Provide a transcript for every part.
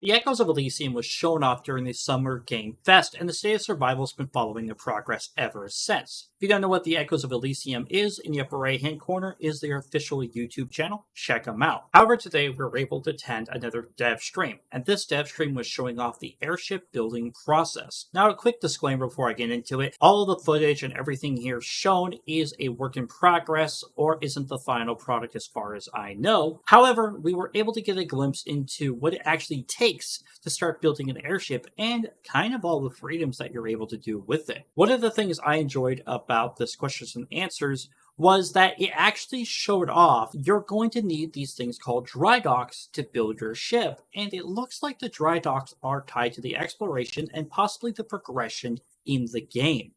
The Echoes of Elysium was shown off during the Summer Game Fest, and the State of Survival has been following the progress ever since. If you don't know what the Echoes of Elysium is, in the upper right hand corner is their official YouTube channel. Check them out. However, today we were able to attend another dev stream, and this dev stream was showing off the airship building process. Now, a quick disclaimer before I get into it: all of the footage and everything here shown is a work in progress or isn't the final product as far as I know. However, we were able to get a glimpse into what it actually takes to start building an airship and kind of all the freedoms that you're able to do with it. One of the things I enjoyed about this questions and answers was that it actually showed off you're going to need these things called dry docks to build your ship, and it looks like the dry docks are tied to the exploration and possibly the progression in the game.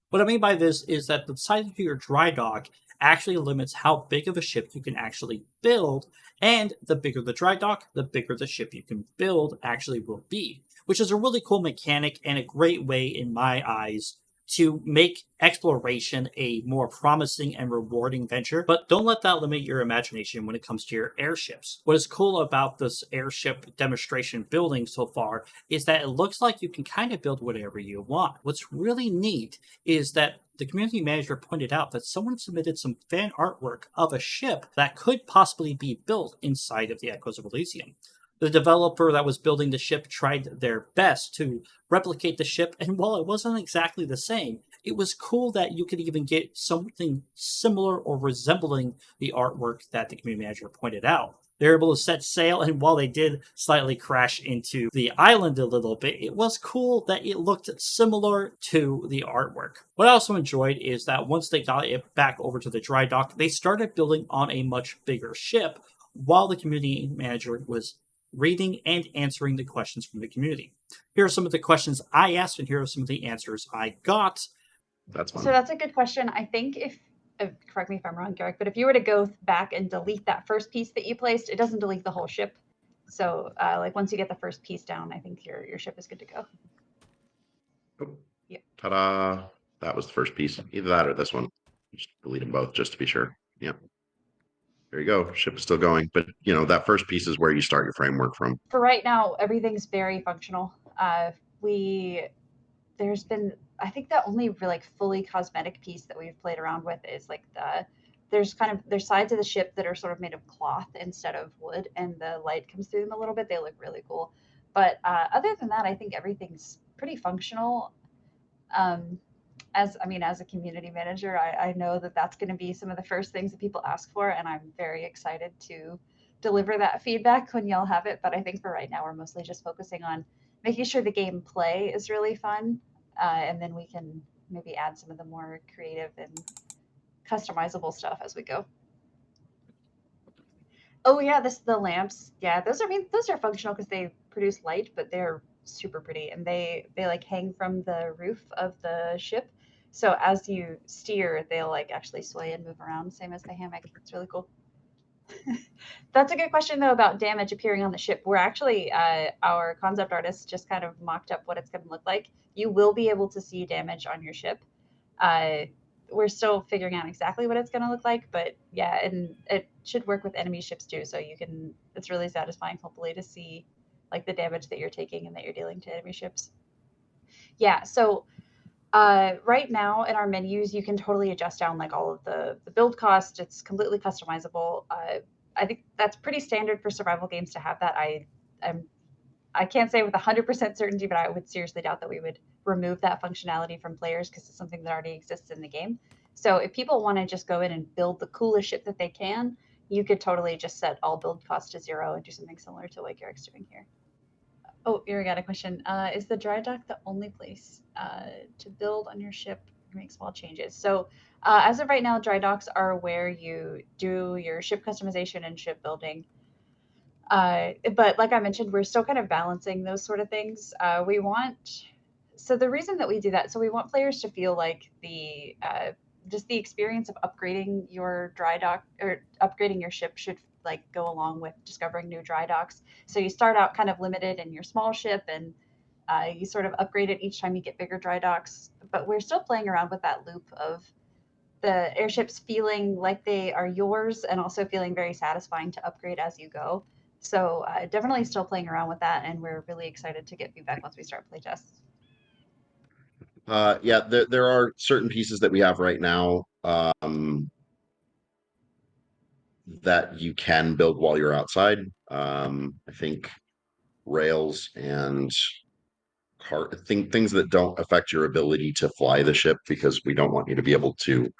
What I mean by this is that the size of your dry dock actually limits how big of a ship you can actually build, and the bigger the dry dock, the bigger the ship you can build actually will be, which is a really cool mechanic and a great way, in my eyes, to make exploration a more promising and rewarding venture, but don't let that limit your imagination when it comes to your airships. What is cool about this airship demonstration building so far is that it looks like you can kind of build whatever you want. What's really neat is that the community manager pointed out that someone submitted some fan artwork of a ship that could possibly be built inside of the Echoes of Elysium. The developer that was building the ship tried their best to replicate the ship, and while it wasn't exactly the same, it was cool that you could even get something similar or resembling the artwork that the community manager pointed out. They were able to set sail, and while they did slightly crash into the island a little bit, it was cool that it looked similar to the artwork. What I also enjoyed is that once they got it back over to the dry dock, they started building on a much bigger ship while the community manager was reading and answering the questions from the community. Here are some of the questions I asked, and here are some of the answers I got. That's fun. So that's a good question. I think if correct me if I'm wrong, Garrick, but if you were to go back and delete that first piece that you placed, it doesn't delete the whole ship. So like once you get the first piece down, I think your ship is good to go. Oh, yeah. Ta-da! That was the first piece. Either that or this one. Just delete them both just to be sure. Yep. There you go. Ship is still going, but that first piece is where you start your framework from. For right now, everything's very functional. There's been, I think the only fully cosmetic piece that we've played around with is there's sides of the ship that are sort of made of cloth instead of wood, and the light comes through them a little bit. They look really cool. But other than that, I think everything's pretty functional. As a community manager, I know that that's going to be some of the first things that people ask for, and I'm very excited to deliver that feedback when y'all have it. But I think for right now, we're mostly just focusing on making sure the gameplay is really fun, and then we can maybe add some of the more creative and customizable stuff as we go. Oh yeah, the lamps. Yeah, those are functional because they produce light, but they're super pretty, and they hang from the roof of the ship. So as you steer, they'll actually sway and move around, same as the hammock. It's really cool. That's a good question though about damage appearing on the ship. We're actually our concept artist just kind of mocked up what it's going to look like. You will be able to see damage on your ship. We're still figuring out exactly what it's going to look like, but yeah, and it should work with enemy ships too. So it's really satisfying, hopefully, to see the damage that you're taking and that you're dealing to enemy ships. Yeah. So right now in our menus, you can totally adjust down all of the build cost. It's completely customizable. I think that's pretty standard for survival games to have that. I can't say with 100% certainty, but I would seriously doubt that we would remove that functionality from players because it's something that already exists in the game. So if people want to just go in and build the coolest ship that they can, you could totally just set all build cost to 0 and do something similar to what Garrick's doing here. Oh, here we got a question. Is the dry dock the only place to build on your ship or make small changes? So as of right now, dry docks are where you do your ship customization and ship building. But like I mentioned, we're still kind of balancing those sort of things. So the reason that we do that, so we want players to feel like just the experience of upgrading your dry dock or upgrading your ship should go along with discovering new dry docks. So you start out kind of limited in your small ship, and you sort of upgrade it each time you get bigger dry docks. But we're still playing around with that loop of the airships feeling like they are yours and also feeling very satisfying to upgrade as you go. So definitely still playing around with that, and we're really excited to get feedback once we start playtests. Yeah, there are certain pieces that we have right now that you can build while you're outside. I think rails and things that don't affect your ability to fly the ship, because we don't want you to be able to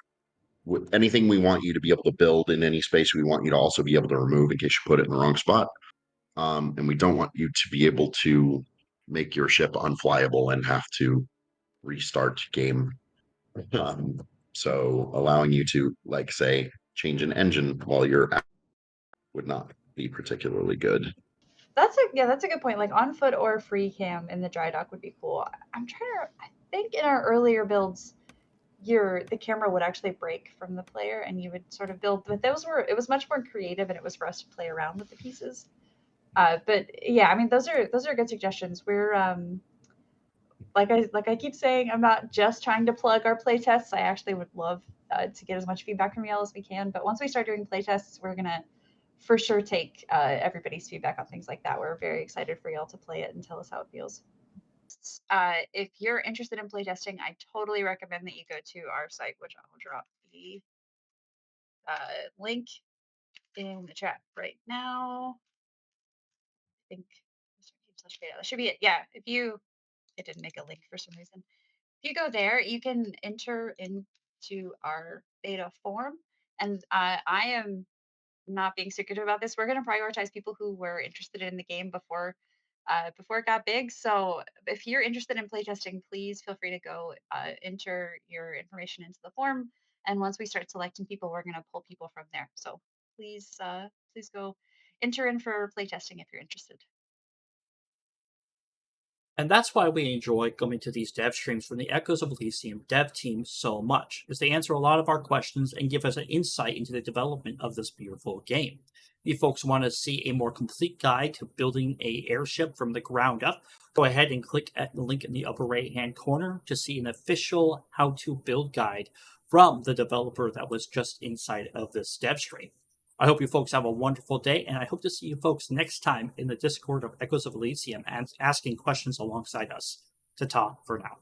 anything we want you to be able to build in any space, we want you to also be able to remove in case you put it in the wrong spot. And we don't want you to be able to make your ship unflyable and have to restart game. Um, so allowing you to, like, say, change an engine while you're out would not be particularly good. That's a good point. Like on foot or free cam in the dry dock would be cool. I'm trying to. I think in our earlier builds, the camera would actually break from the player, and you would sort of build. But it was much more creative, and it was for us to play around with the pieces. But yeah, I mean those are good suggestions. We're like I keep saying, I'm not just trying to plug our playtests. I actually would love to get as much feedback from y'all as we can. But once we start doing playtests, we're gonna for sure take everybody's feedback on things like that. We're very excited for y'all to play it and tell us how it feels. If you're interested in playtesting, I totally recommend that you go to our site, which I'll drop the link in the chat right now. I think that should be it. Yeah, it didn't make a link for some reason. If you go there, you can enter into our beta form. And I am not being secretive about this. We're going to prioritize people who were interested in the game before it got big. So if you're interested in playtesting, please feel free to go enter your information into the form. And once we start selecting people, we're going to pull people from there. So please go enter in for playtesting if you're interested. And that's why we enjoy coming to these dev streams from the Echoes of Elysium dev team so much, is they answer a lot of our questions and give us an insight into the development of this beautiful game. If you folks want to see a more complete guide to building a airship from the ground up, go ahead and click at the link in the upper right hand corner to see an official how to build guide from the developer that was just inside of this dev stream. I hope you folks have a wonderful day, and I hope to see you folks next time in the Discord of Echoes of Elysium and asking questions alongside us. Ta-ta for now.